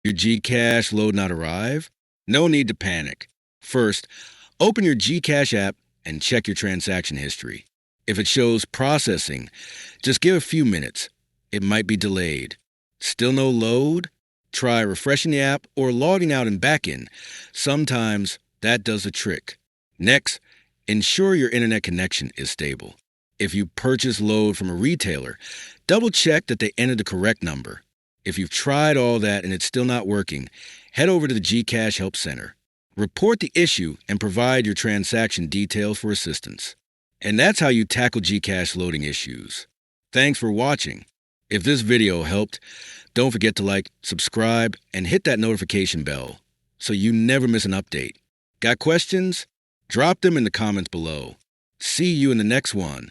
Your GCash load not arrive? No need to panic. First, open your GCash app and check your transaction history. If it shows processing, just give a few minutes. It might be delayed. Still no load? Try refreshing the app or logging out and back in. Sometimes that does the trick. Next, ensure your internet connection is stable. If you purchase load from a retailer, double check that they entered the correct number. If you've tried all that and it's still not working, head over to the GCash Help Center. Report the issue and provide your transaction details for assistance. And that's how you tackle GCash loading issues. Thanks for watching. If this video helped, don't forget to like, subscribe, and hit that notification bell so you never miss an update. Got questions? Drop them in the comments below. See you in the next one.